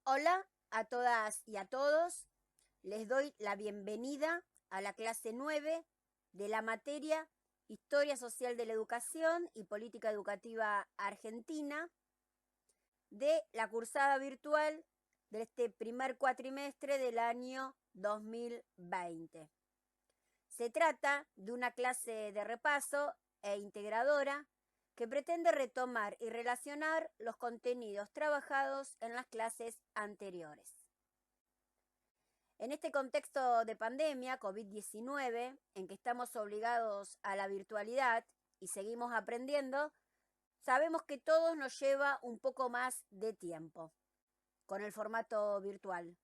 Hola a todas y a todos. Les doy la bienvenida a la clase 9 de la materia Historia Social de la Educación y Política Educativa Argentina de la cursada virtual de este primer cuatrimestre del año 2020. Se trata de una clase de repaso e integradora que pretende retomar y relacionar los contenidos trabajados en las clases anteriores. En este contexto de pandemia, COVID-19, en que estamos obligados a la virtualidad y seguimos aprendiendo, sabemos que todo nos lleva un poco más de tiempo con el formato virtual.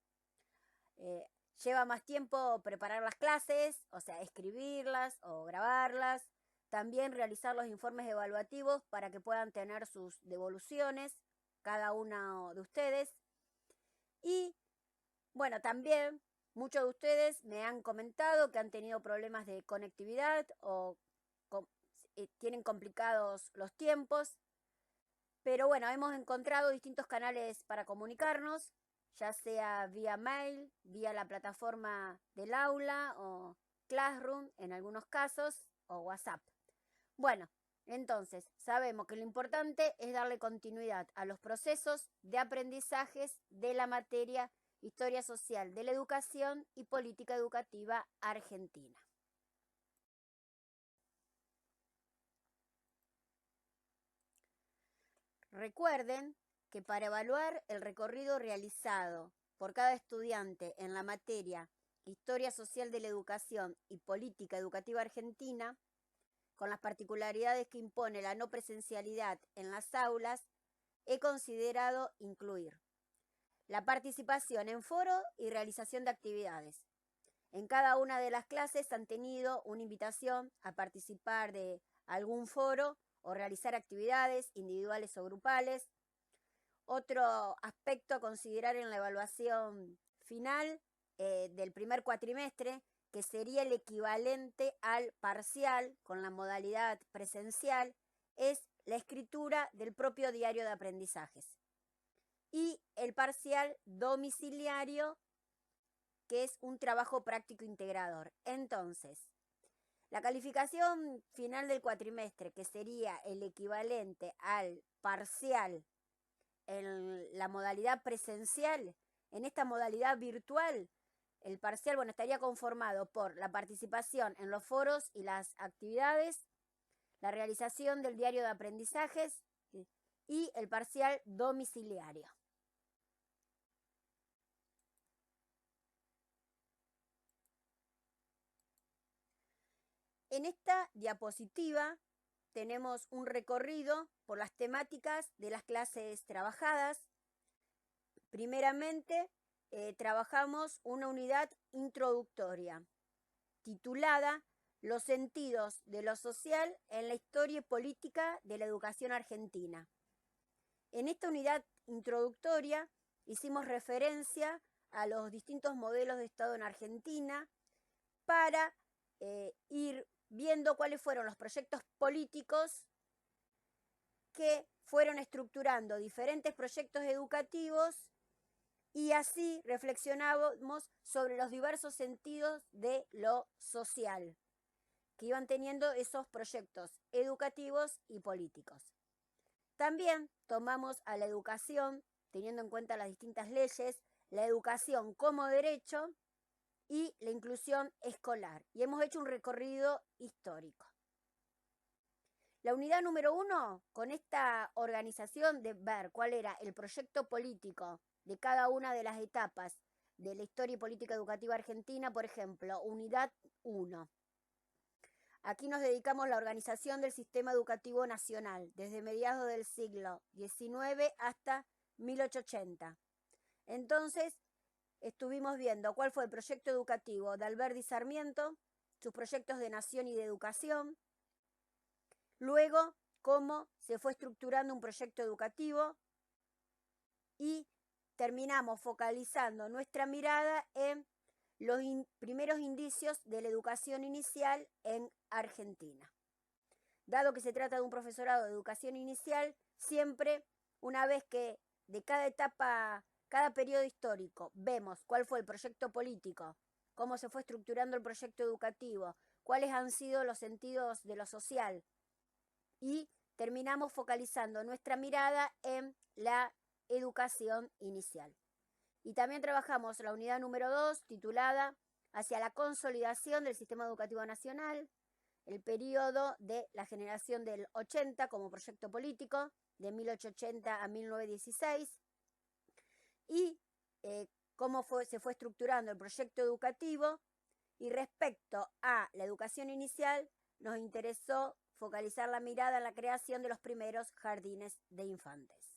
Lleva más tiempo preparar las clases, o sea, escribirlas o grabarlas, también realizar los informes evaluativos para que puedan tener sus devoluciones, cada uno de ustedes. Y bueno, también muchos de ustedes me han comentado que han tenido problemas de conectividad o tienen complicados los tiempos. Pero bueno, hemos encontrado distintos canales para comunicarnos, ya sea vía mail, vía la plataforma del aula o Classroom en algunos casos, o WhatsApp. Bueno, entonces sabemos que lo importante es darle continuidad a los procesos de aprendizajes de la materia Historia Social de la Educación y Política Educativa Argentina. Recuerden que para evaluar el recorrido realizado por cada estudiante en la materia Historia Social de la Educación y Política Educativa Argentina, con las particularidades que impone la no presencialidad en las aulas, he considerado incluir la participación en foro y realización de actividades. En cada una de las clases han tenido una invitación a participar de algún foro o realizar actividades individuales o grupales. Otro aspecto a considerar en la evaluación final del primer cuatrimestre, que sería el equivalente al parcial con la modalidad presencial, es la escritura del propio diario de aprendizajes. Y el parcial domiciliario, que es un trabajo práctico integrador. Entonces, la calificación final del cuatrimestre, que sería el equivalente al parcial en la modalidad presencial, en esta modalidad virtual, el parcial, bueno, estaría conformado por la participación en los foros y las actividades, la realización del diario de aprendizajes y el parcial domiciliario. En esta diapositiva tenemos un recorrido por las temáticas de las clases trabajadas. Primeramente, trabajamos una unidad introductoria titulada Los sentidos de lo social en la historia y política de la educación argentina. En esta unidad introductoria hicimos referencia a los distintos modelos de Estado en Argentina para ir viendo cuáles fueron los proyectos políticos que fueron estructurando diferentes proyectos educativos, y así reflexionábamos sobre los diversos sentidos de lo social que iban teniendo esos proyectos educativos y políticos. También tomamos a la educación, teniendo en cuenta las distintas leyes, la educación como derecho y la inclusión escolar. Y hemos hecho un recorrido histórico. La unidad número 1, con esta organización de ver cuál era el proyecto político de cada una de las etapas de la historia y política educativa argentina, por ejemplo, unidad 1. Aquí nos dedicamos a la organización del sistema educativo nacional, desde mediados del siglo XIX hasta 1880. Entonces, estuvimos viendo cuál fue el proyecto educativo de Alberdi Sarmiento, sus proyectos de nación y de educación, luego cómo se fue estructurando un proyecto educativo y terminamos focalizando nuestra mirada en los primeros indicios de la educación inicial en Argentina. Dado que se trata de un profesorado de educación inicial, siempre, una vez que de cada etapa cada periodo histórico vemos cuál fue el proyecto político, cómo se fue estructurando el proyecto educativo, cuáles han sido los sentidos de lo social, y terminamos focalizando nuestra mirada en la educación inicial. Y también trabajamos la unidad número 2, titulada Hacia la consolidación del sistema educativo nacional, el periodo de la generación del 80 como proyecto político, de 1880 a 1916, y cómo se fue estructurando el proyecto educativo. Y respecto a la educación inicial, nos interesó focalizar la mirada en la creación de los primeros jardines de infantes.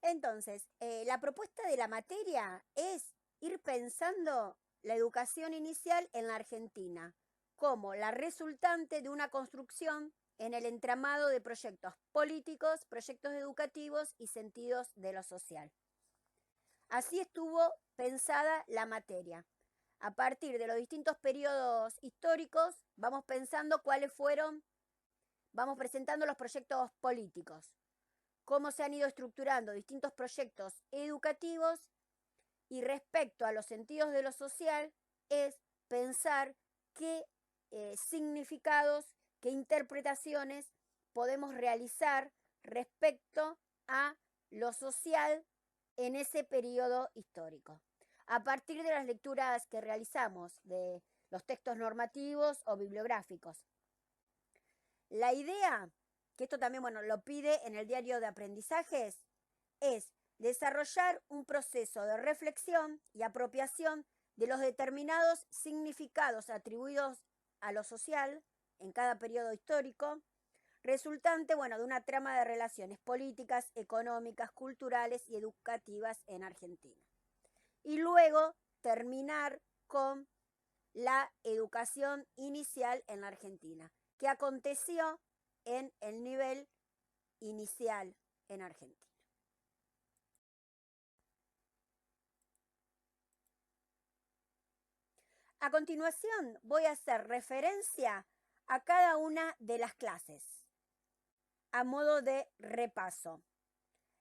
Entonces, la propuesta de la materia es ir pensando la educación inicial en la Argentina como la resultante de una construcción en el entramado de proyectos políticos, proyectos educativos y sentidos de lo social. Así estuvo pensada la materia. A partir de los distintos periodos históricos, vamos pensando cuáles fueron, vamos presentando los proyectos políticos, cómo se han ido estructurando distintos proyectos educativos, y respecto a los sentidos de lo social es pensar qué significados, qué interpretaciones podemos realizar respecto a lo social en ese periodo histórico. A partir de las lecturas que realizamos de los textos normativos o bibliográficos. La idea, que esto también lo pide en el diario de aprendizajes, es desarrollar un proceso de reflexión y apropiación de los determinados significados atribuidos a lo social en cada periodo histórico, resultante de una trama de relaciones políticas, económicas, culturales y educativas en Argentina. Y luego terminar con la educación inicial en la Argentina, que aconteció en el nivel inicial en Argentina. A continuación voy a hacer referencia a cada una de las clases, a modo de repaso.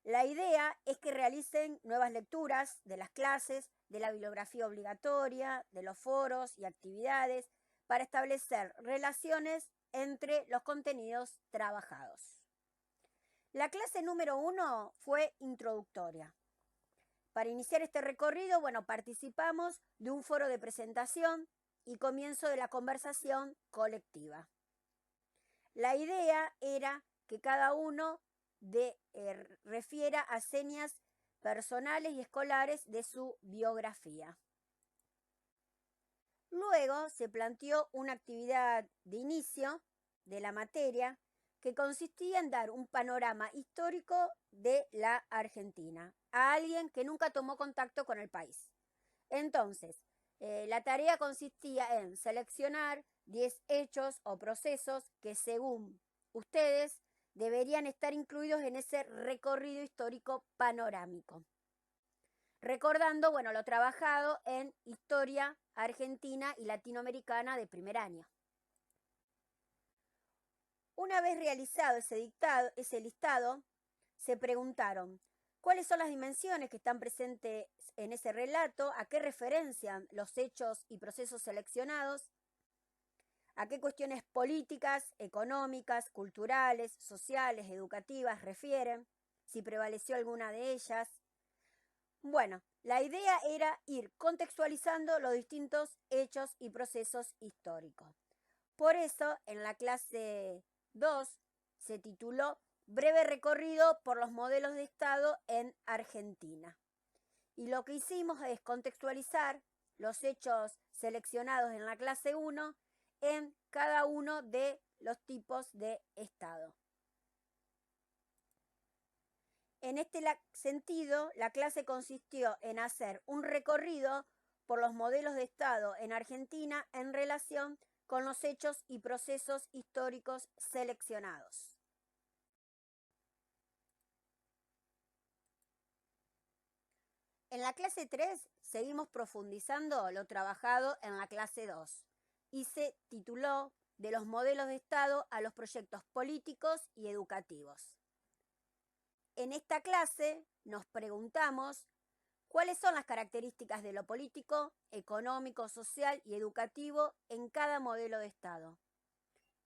La idea es que realicen nuevas lecturas de las clases, de la bibliografía obligatoria, de los foros y actividades, para establecer relaciones entre los contenidos trabajados. La clase número 1 fue introductoria. Para iniciar este recorrido, participamos de un foro de presentación y comienzo de la conversación colectiva. La idea era que cada uno refiera a señas personales y escolares de su biografía. Luego se planteó una actividad de inicio de la materia que consistía en dar un panorama histórico de la Argentina a alguien que nunca tomó contacto con el país. Entonces, la tarea consistía en seleccionar 10 hechos o procesos que, según ustedes, deberían estar incluidos en ese recorrido histórico panorámico. Recordando, lo trabajado en historia argentina y latinoamericana de primer año. Una vez realizado ese listado, se preguntaron cuáles son las dimensiones que están presentes en ese relato, a qué referencian los hechos y procesos seleccionados, a qué cuestiones políticas, económicas, culturales, sociales, educativas refieren, si prevaleció alguna de ellas. La idea era ir contextualizando los distintos hechos y procesos históricos. Por eso, en la clase 2 se tituló Breve recorrido por los modelos de Estado en Argentina. Y lo que hicimos es contextualizar los hechos seleccionados en la clase 1 en cada uno de los tipos de Estado. En este sentido, la clase consistió en hacer un recorrido por los modelos de Estado en Argentina en relación con los hechos y procesos históricos seleccionados. En la clase 3 seguimos profundizando lo trabajado en la clase 2 y se tituló de los modelos de Estado a los proyectos políticos y educativos. En esta clase nos preguntamos cuáles son las características de lo político, económico, social y educativo en cada modelo de Estado.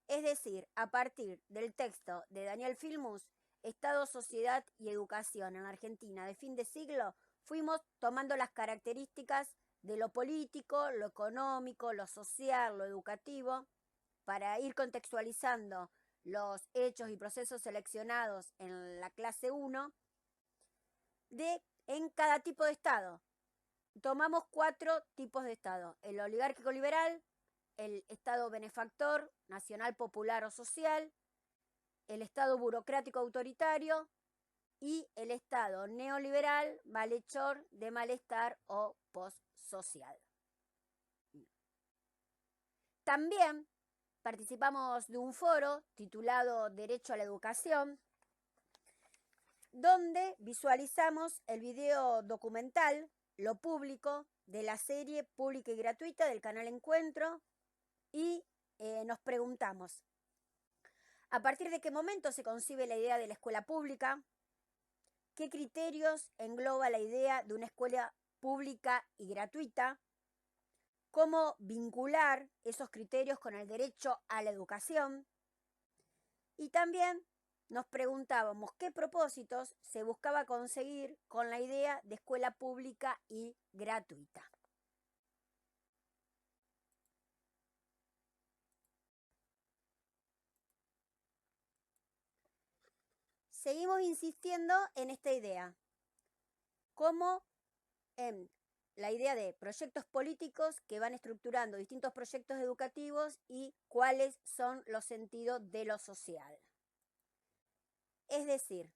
Es decir, a partir del texto de Daniel Filmus, Estado, Sociedad y Educación en la Argentina de fin de siglo, fuimos tomando las características de lo político, lo económico, lo social, lo educativo, para ir contextualizando los hechos y procesos seleccionados en la clase 1 en cada tipo de Estado. Tomamos 4 tipos de Estado: el oligárquico liberal, el Estado benefactor, nacional, popular o social, el Estado burocrático autoritario y el Estado neoliberal, malhechor, de malestar o postsocial. También participamos de un foro titulado Derecho a la Educación, donde visualizamos el video documental Lo Público de la serie pública y gratuita del canal Encuentro y nos preguntamos: ¿a partir de qué momento se concibe la idea de la escuela pública? ¿Qué criterios engloba la idea de una escuela pública y gratuita? ¿Cómo vincular esos criterios con el derecho a la educación? Y también nos preguntábamos qué propósitos se buscaba conseguir con la idea de escuela pública y gratuita. Seguimos insistiendo en esta idea, como en la idea de proyectos políticos que van estructurando distintos proyectos educativos y cuáles son los sentidos de lo social. Es decir,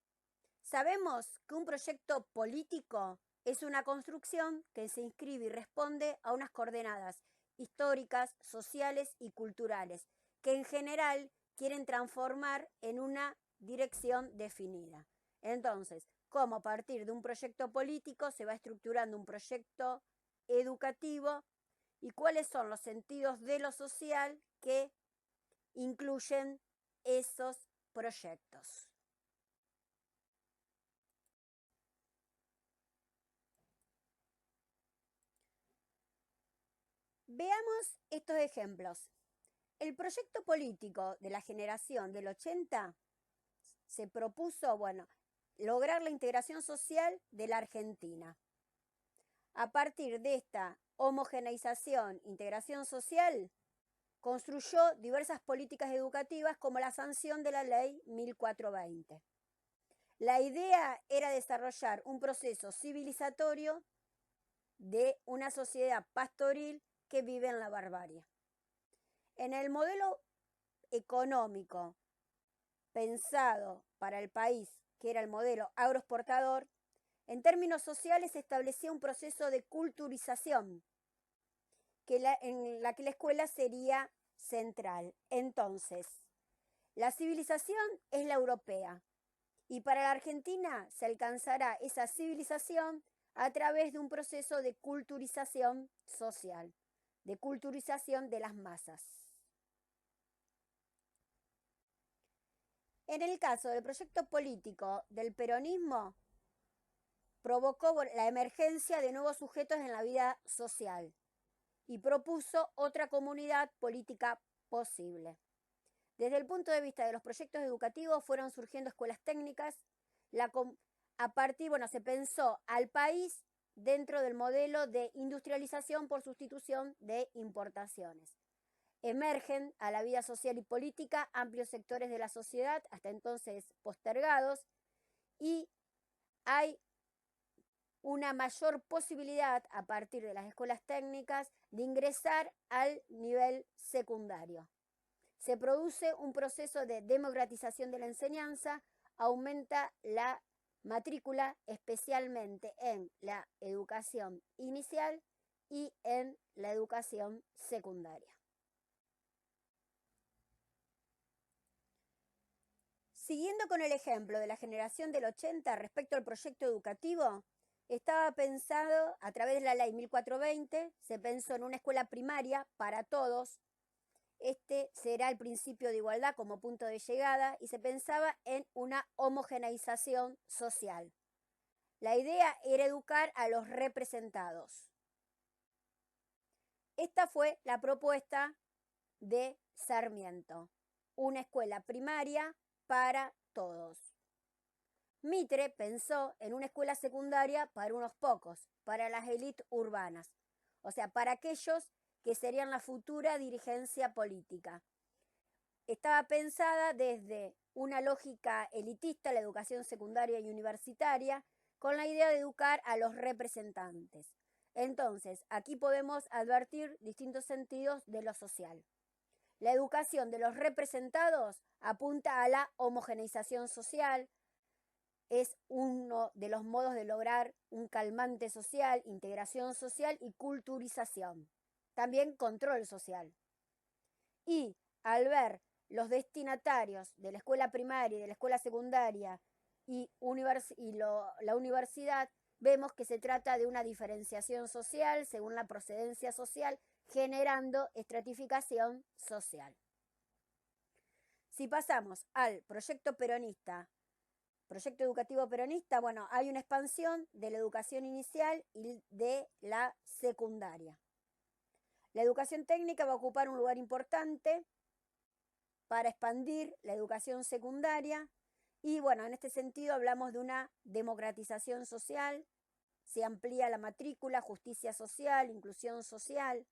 sabemos que un proyecto político es una construcción que se inscribe y responde a unas coordenadas históricas, sociales y culturales, que en general quieren transformar en una dirección definida. Entonces, cómo a partir de un proyecto político se va estructurando un proyecto educativo y cuáles son los sentidos de lo social que incluyen esos proyectos. Veamos estos ejemplos. El proyecto político de la generación del 80 se propuso, lograr la integración social de la Argentina. A partir de esta homogeneización, integración social, construyó diversas políticas educativas como la sanción de la Ley 1420. La idea era desarrollar un proceso civilizatorio de una sociedad pastoril que vive en la barbarie. En el modelo económico pensado para el país, que era el modelo agroexportador, en términos sociales se establecía un proceso de culturización en la que la escuela sería central. Entonces, la civilización es la europea y para la Argentina se alcanzará esa civilización a través de un proceso de culturización social, de culturización de las masas. En el caso del proyecto político del peronismo, provocó la emergencia de nuevos sujetos en la vida social y propuso otra comunidad política posible. Desde el punto de vista de los proyectos educativos fueron surgiendo escuelas técnicas, se pensó al país dentro del modelo de industrialización por sustitución de importaciones. Emergen a la vida social y política amplios sectores de la sociedad, hasta entonces postergados, y hay una mayor posibilidad a partir de las escuelas técnicas de ingresar al nivel secundario. Se produce un proceso de democratización de la enseñanza, aumenta la matrícula especialmente en la educación inicial y en la educación secundaria. Siguiendo con el ejemplo de la generación del 80 respecto al proyecto educativo, estaba pensado a través de la ley 1420, se pensó en una escuela primaria para todos, Este será el principio de igualdad como punto de llegada y se pensaba en una homogeneización social. La idea era educar a los representados. Esta fue la propuesta de Sarmiento, una escuela primaria para todos. Mitre pensó en una escuela secundaria para unos pocos, para las élites urbanas, o sea, para aquellos que serían la futura dirigencia política. Estaba pensada desde una lógica elitista, la educación secundaria y universitaria, con la idea de educar a los representantes. Entonces, aquí podemos advertir distintos sentidos de lo social. La educación de los representados apunta a la homogeneización social, es uno de los modos de lograr un calmante social, integración social y culturización. También control social. Y al ver los destinatarios de la escuela primaria y de la escuela secundaria y la universidad, vemos que se trata de una diferenciación social según la procedencia social, generando estratificación social. Si pasamos al proyecto peronista, proyecto educativo peronista, bueno, hay una expansión de la educación inicial y de la secundaria. La educación técnica va a ocupar un lugar importante para expandir la educación secundaria y bueno, en este sentido hablamos de una democratización social, se amplía la matrícula, justicia social, inclusión social,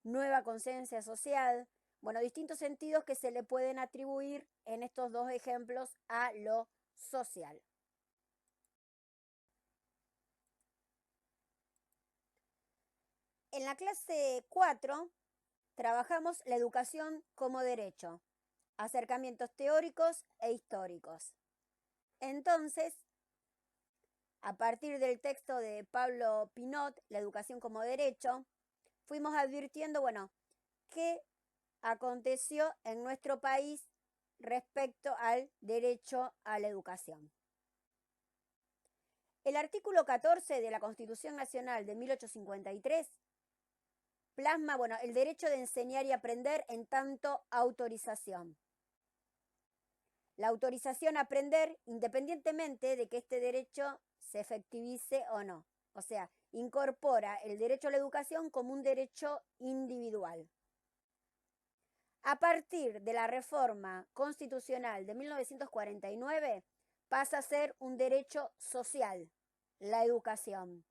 nueva conciencia social, bueno, distintos sentidos que se le pueden atribuir en estos dos ejemplos a lo social. En la clase 4 trabajamos la educación como derecho, acercamientos teóricos e históricos. Entonces, a partir del texto de Pablo Pinot, La educación como derecho, fuimos advirtiendo, bueno, qué aconteció en nuestro país respecto al derecho a la educación. El artículo 14 de la Constitución Nacional de 1853 plasma, bueno, el derecho de enseñar y aprender en tanto autorización. La autorización a aprender independientemente de que este derecho se efectivice o no. O sea, incorpora el derecho a la educación como un derecho individual. A partir de la reforma constitucional de 1949, pasa a ser un derecho social, la educación,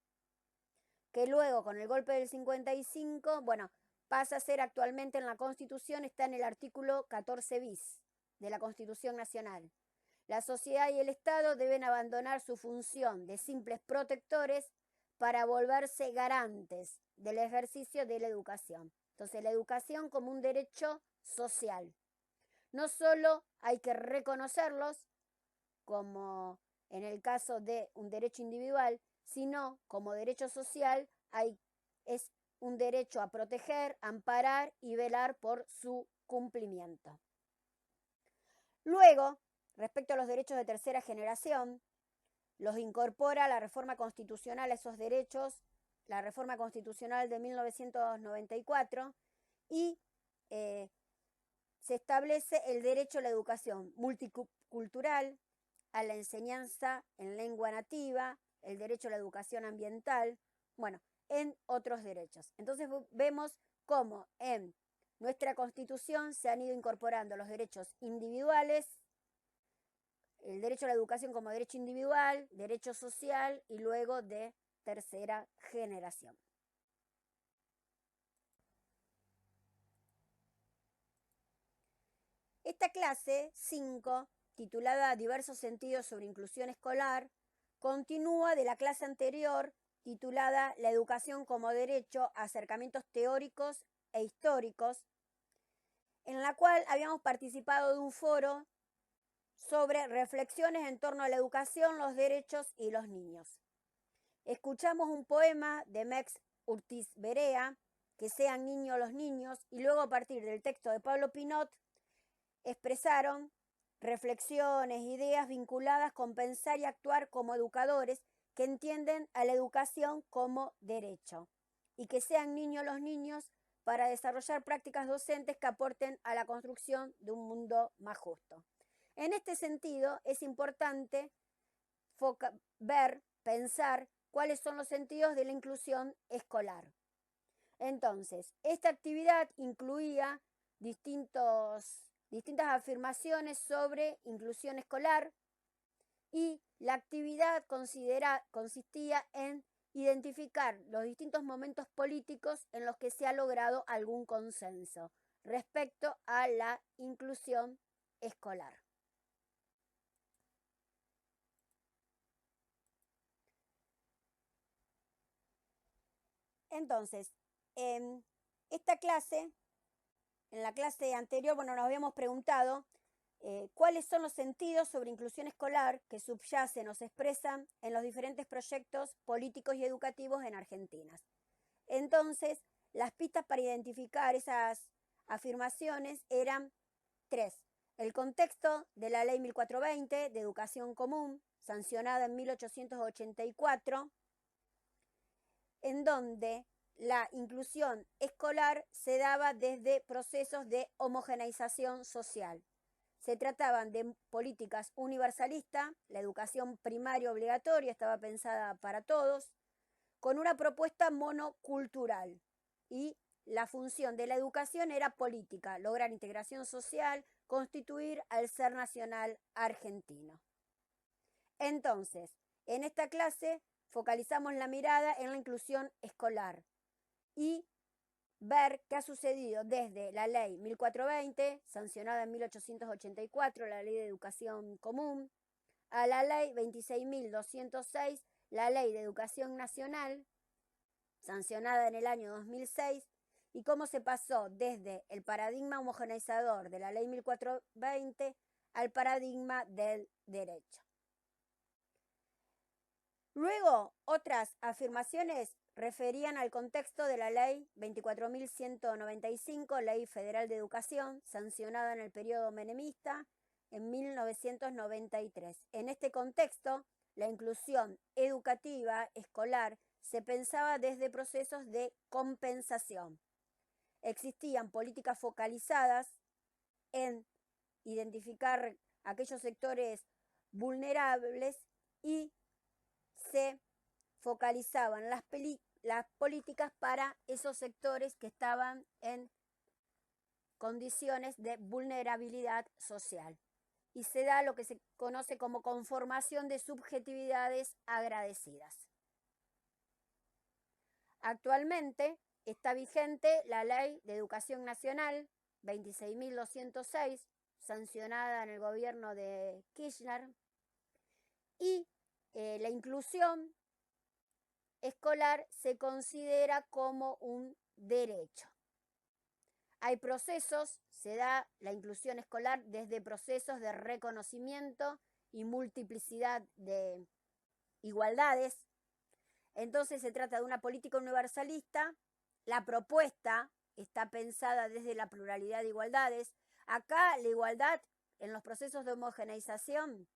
que luego con el golpe del 55, bueno, pasa a ser actualmente en la Constitución, está en el artículo 14 bis de la Constitución Nacional. La sociedad y el Estado deben abandonar su función de simples protectores para volverse garantes del ejercicio de la educación. Entonces, la educación como un derecho social. No solo hay que reconocerlos como en el caso de un derecho individual, sino como derecho social es un derecho a proteger, amparar y velar por su cumplimiento. Luego, respecto a los derechos de tercera generación, los incorpora la reforma constitucional a esos derechos, la reforma constitucional de 1994, y se establece el derecho a la educación multicultural, a la enseñanza en lengua nativa, el derecho a la educación ambiental, bueno, en otros derechos. Entonces vemos cómo en nuestra Constitución se han ido incorporando los derechos individuales, el derecho a la educación como derecho individual, derecho social y luego de tercera generación. Esta clase 5, titulada Diversos sentidos sobre inclusión escolar, continúa de la clase anterior titulada La educación como derecho, acercamientos teóricos e históricos, en la cual habíamos participado de un foro sobre reflexiones en torno a la educación, los derechos y los niños. Escuchamos un poema de Mex Urtiz Berea, Que sean niños los niños, y luego a partir del texto de Pablo Pinot expresaron reflexiones, ideas vinculadas con pensar y actuar como educadores que entienden a la educación como derecho. Y que sean niños los niños para desarrollar prácticas docentes que aporten a la construcción de un mundo más justo. En este sentido, es importante pensar cuáles son los sentidos de la inclusión escolar. Entonces, esta actividad incluía distintas afirmaciones sobre inclusión escolar y la actividad consistía en identificar los distintos momentos políticos en los que se ha logrado algún consenso respecto a la inclusión escolar. Entonces, en la clase anterior, nos habíamos preguntado cuáles son los sentidos sobre inclusión escolar que subyacen o se expresan en los diferentes proyectos políticos y educativos en Argentina. Entonces, las pistas para identificar esas afirmaciones eran 3. El contexto de la Ley 1420 de Educación Común, sancionada en 1884, en donde la inclusión escolar se daba desde procesos de homogeneización social. Se trataban de políticas universalistas, la educación primaria obligatoria estaba pensada para todos, con una propuesta monocultural. Y la función de la educación era política, lograr integración social, constituir al ser nacional argentino. Entonces, en esta clase focalizamos la mirada en la inclusión escolar y ver qué ha sucedido desde la ley 1420, sancionada en 1884, la ley de educación común, a la ley 26.206, la ley de educación nacional, sancionada en el año 2006, y cómo se pasó desde el paradigma homogeneizador de la ley 1420 al paradigma del derecho. Luego, otras afirmaciones referían al contexto de la ley 24.195, Ley Federal de Educación, sancionada en el periodo menemista en 1993. En este contexto, la inclusión educativa escolar se pensaba desde procesos de compensación. Existían políticas focalizadas en identificar aquellos sectores vulnerables y se focalizaban las políticas para esos sectores que estaban en condiciones de vulnerabilidad social. Y se da lo que se conoce como conformación de subjetividades agradecidas. Actualmente está vigente la Ley de Educación Nacional 26.206, sancionada en el gobierno de Kirchner, y la inclusión escolar se considera como un derecho. Hay procesos, se da la inclusión escolar desde procesos de reconocimiento y multiplicidad de igualdades. Entonces se trata de una política universalista. La propuesta está pensada desde la pluralidad de igualdades. Acá la igualdad en los procesos de homogeneización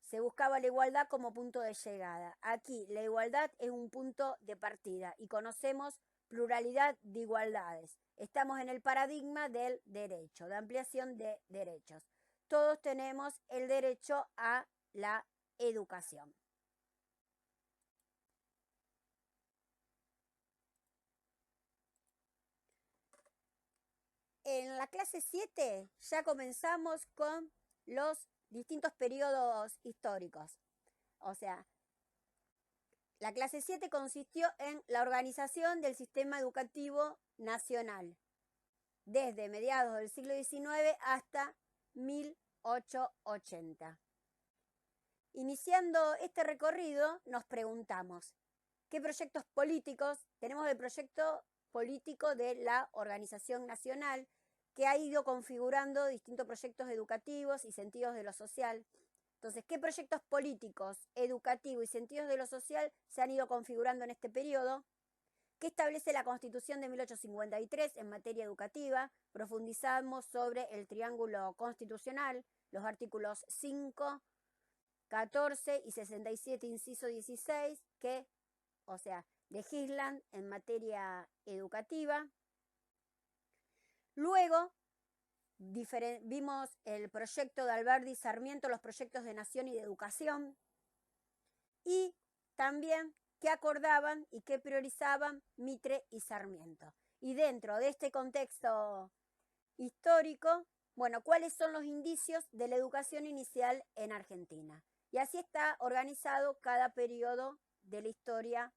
se buscaba la igualdad como punto de llegada. Aquí la igualdad es un punto de partida y conocemos pluralidad de igualdades. Estamos en el paradigma del derecho, de ampliación de derechos. Todos tenemos el derecho a la educación. En la clase 7 ya comenzamos con los distintos periodos históricos. O sea, la clase 7 consistió en la organización del sistema educativo nacional, desde mediados del siglo XIX hasta 1880. Iniciando este recorrido, nos preguntamos, ¿qué proyectos políticos? Tenemos el proyecto político de la organización nacional, que ha ido configurando distintos proyectos educativos y sentidos de lo social. Entonces, ¿qué proyectos políticos, educativos y sentidos de lo social se han ido configurando en este periodo? ¿Qué establece la Constitución de 1853 en materia educativa? Profundizamos sobre el triángulo constitucional, los artículos 5, 14 y 67, inciso 16, que, legislan en materia educativa. Luego vimos el proyecto de Alberdi y Sarmiento, los proyectos de nación y de educación, y también qué acordaban y qué priorizaban Mitre y Sarmiento. Y dentro de este contexto histórico, bueno, ¿cuáles son los indicios de la educación inicial en Argentina? Y así está organizado cada periodo de la historia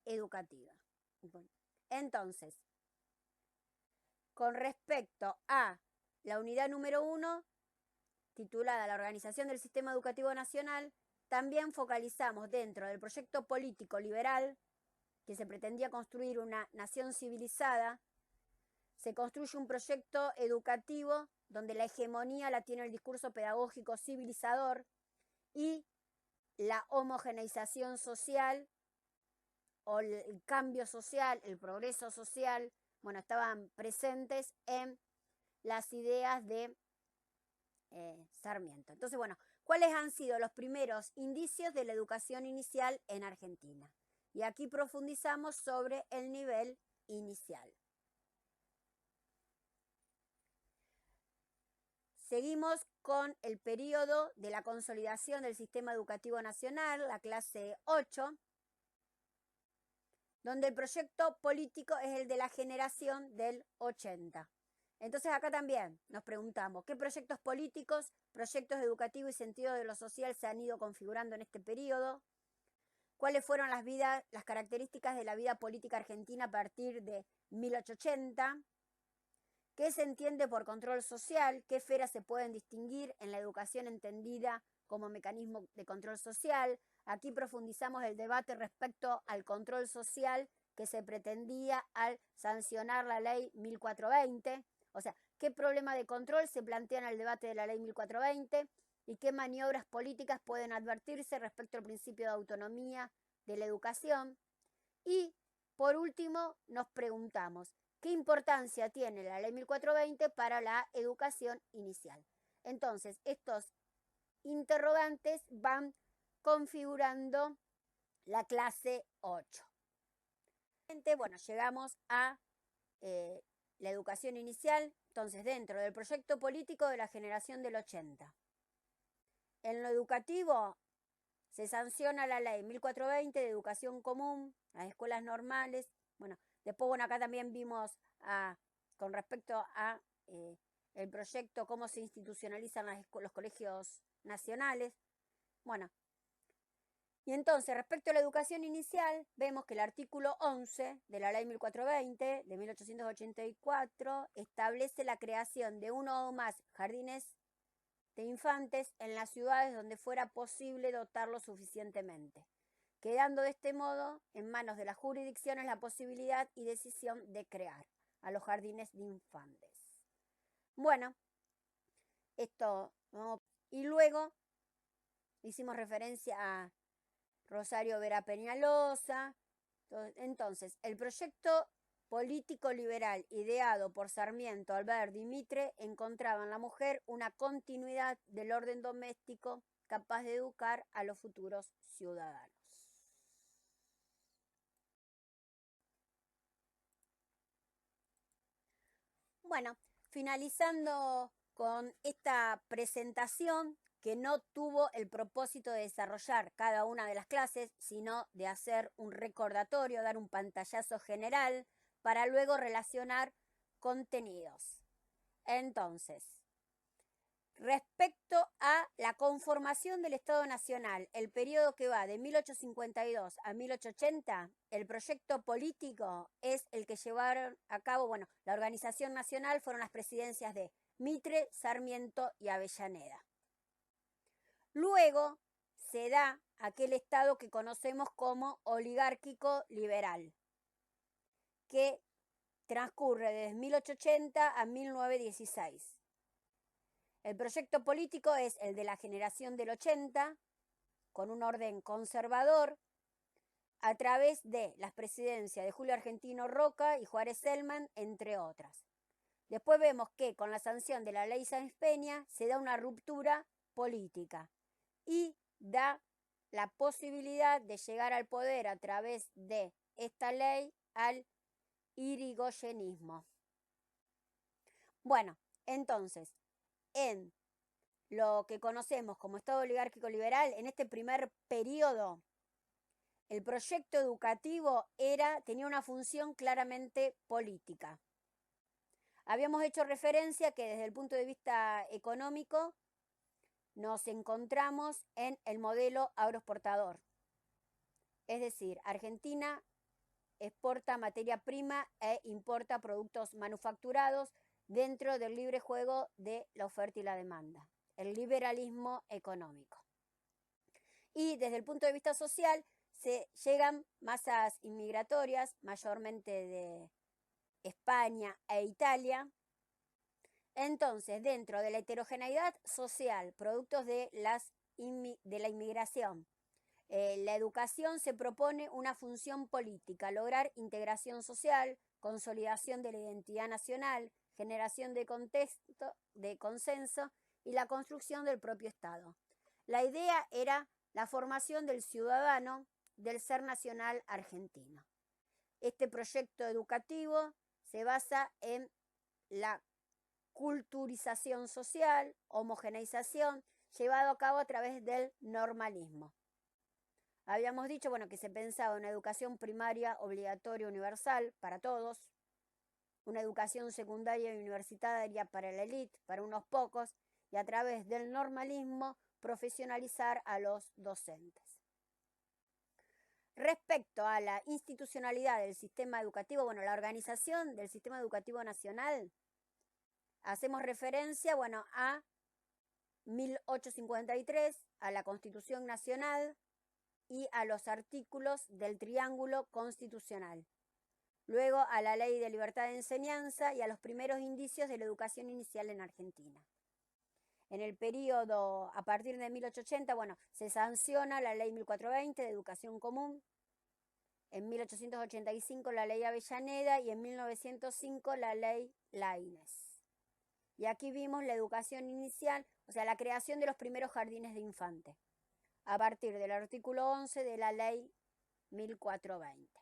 educativa. Bueno, entonces, con respecto a la unidad número 1, titulada La Organización del Sistema Educativo Nacional, también focalizamos dentro del proyecto político liberal, que se pretendía construir una nación civilizada, se construye un proyecto educativo donde la hegemonía la tiene el discurso pedagógico civilizador y la homogeneización social o el cambio social, el progreso social, bueno, estaban presentes en las ideas de Sarmiento. Entonces, bueno, ¿cuáles han sido los primeros indicios de la educación inicial en Argentina? Y aquí profundizamos sobre el nivel inicial. Seguimos con el periodo de la consolidación del sistema educativo nacional, la clase 8, donde el proyecto político es el de la generación del 80. Entonces acá también nos preguntamos, ¿qué proyectos políticos, proyectos educativos y sentido de lo social se han ido configurando en este periodo? ¿Cuáles fueron las características de la vida política argentina a partir de 1880? ¿Qué se entiende por control social? ¿Qué esferas se pueden distinguir en la educación entendida como mecanismo de control social? Aquí profundizamos el debate respecto al control social que se pretendía al sancionar la ley 1420. O sea, ¿qué problema de control se plantea en el debate de la ley 1420? ¿Y qué maniobras políticas pueden advertirse respecto al principio de autonomía de la educación? Y, por último, nos preguntamos, ¿qué importancia tiene la ley 1420 para la educación inicial? Entonces, estos interrogantes van configurando la clase 8. Bueno, llegamos a la educación inicial, entonces dentro del proyecto político de la generación del 80. En lo educativo se sanciona la ley 1420 de educación común, las escuelas normales. Bueno, después, bueno, acá también vimos con respecto a el proyecto, cómo se institucionalizan los colegios nacionales. Bueno, y entonces, respecto a la educación inicial, vemos que el artículo 11 de la ley 1420 de 1884 establece la creación de uno o más jardines de infantes en las ciudades donde fuera posible dotarlos suficientemente, quedando de este modo en manos de las jurisdicciones la posibilidad y decisión de crear a los jardines de infantes. Bueno, esto, ¿no? Y luego hicimos referencia a Rosario Vera Peñalosa. Entonces, el proyecto político liberal ideado por Sarmiento, Alberdi y Mitre encontraba en la mujer una continuidad del orden doméstico capaz de educar a los futuros ciudadanos. Bueno, finalizando con esta presentación que no tuvo el propósito de desarrollar cada una de las clases, sino de hacer un recordatorio, dar un pantallazo general para luego relacionar contenidos. Entonces, respecto a la conformación del Estado Nacional, el periodo que va de 1852 a 1880, el proyecto político es el que llevaron a cabo, bueno, la organización nacional fueron las presidencias de Mitre, Sarmiento y Avellaneda. Luego se da aquel Estado que conocemos como oligárquico liberal, que transcurre desde 1880 a 1916. El proyecto político es el de la generación del 80, con un orden conservador, a través de las presidencias de Julio Argentino Roca y Juárez Celman, entre otras. Después vemos que con la sanción de la ley Sáenz Peña se da una ruptura política y da la posibilidad de llegar al poder a través de esta ley al irigoyenismo. Bueno, entonces, en lo que conocemos como Estado oligárquico liberal, en este primer periodo, el proyecto educativo tenía una función claramente política. Habíamos hecho referencia que desde el punto de vista económico nos encontramos en el modelo agroexportador. Es decir, Argentina exporta materia prima e importa productos manufacturados dentro del libre juego de la oferta y la demanda, el liberalismo económico. Y desde el punto de vista social, se llegan masas inmigratorias, mayormente de España e Italia. Entonces, dentro de la heterogeneidad social, productos de la inmigración, la educación se propone una función política, lograr integración social, consolidación de la identidad nacional, generación de contexto, de consenso y la construcción del propio Estado. La idea era la formación del ciudadano del ser nacional argentino. Este proyecto educativo se basa en la culturización social, homogeneización, llevado a cabo a través del normalismo. Habíamos dicho, bueno, que se pensaba una educación primaria obligatoria universal para todos, una educación secundaria y universitaria para la élite, para unos pocos, y a través del normalismo profesionalizar a los docentes. Respecto a la institucionalidad del sistema educativo, bueno, la organización del sistema educativo nacional, hacemos referencia, bueno, a 1853, a la Constitución Nacional y a los artículos del Triángulo Constitucional. Luego a la Ley de Libertad de Enseñanza y a los primeros indicios de la educación inicial en Argentina. En el periodo, a partir de 1880, bueno, se sanciona la Ley 1420 de Educación Común, en 1885 la Ley Avellaneda y en 1905 la Ley Laínez. Y aquí vimos la educación inicial, o sea, la creación de los primeros jardines de infantes, a partir del artículo 11 de la Ley 1420.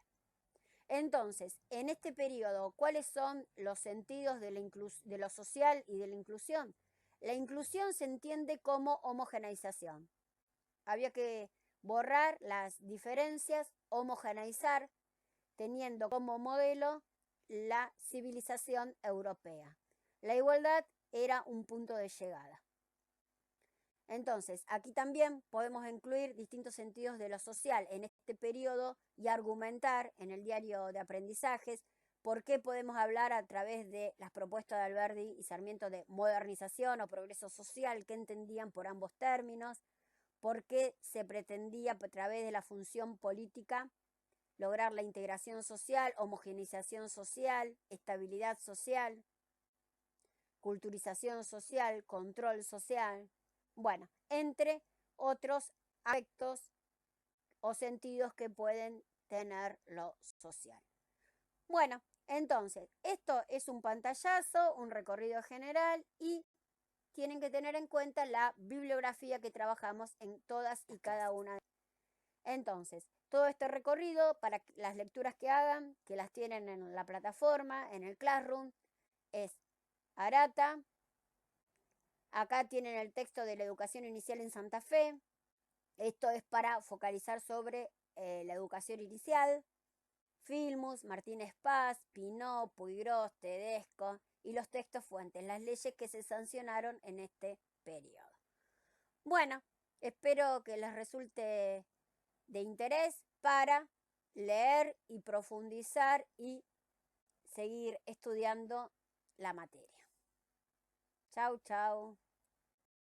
Entonces, en este periodo, ¿cuáles son los sentidos de lo social y de la inclusión? La inclusión se entiende como homogeneización. Había que borrar las diferencias, homogeneizar, teniendo como modelo la civilización europea. La igualdad era un punto de llegada. Entonces, aquí también podemos incluir distintos sentidos de lo social en este periodo y argumentar en el diario de aprendizajes por qué podemos hablar a través de las propuestas de Alberdi y Sarmiento de modernización o progreso social, qué entendían por ambos términos, por qué se pretendía a través de la función política lograr la integración social, homogeneización social, estabilidad social, culturización social, control social. Bueno, entre otros aspectos o sentidos que pueden tener lo social. Bueno, entonces, esto es un pantallazo, un recorrido general y tienen que tener en cuenta la bibliografía que trabajamos en todas y cada una. Entonces, todo este recorrido para las lecturas que hagan, que las tienen en la plataforma, en el Classroom, es Arata. Acá tienen el texto de la educación inicial en Santa Fe. Esto es para focalizar sobre la educación inicial. Filmus, Martínez Paz, Pinot, Puigros, Tedesco y los textos fuentes, las leyes que se sancionaron en este periodo. Bueno, espero que les resulte de interés para leer y profundizar y seguir estudiando la materia. Chau, chau.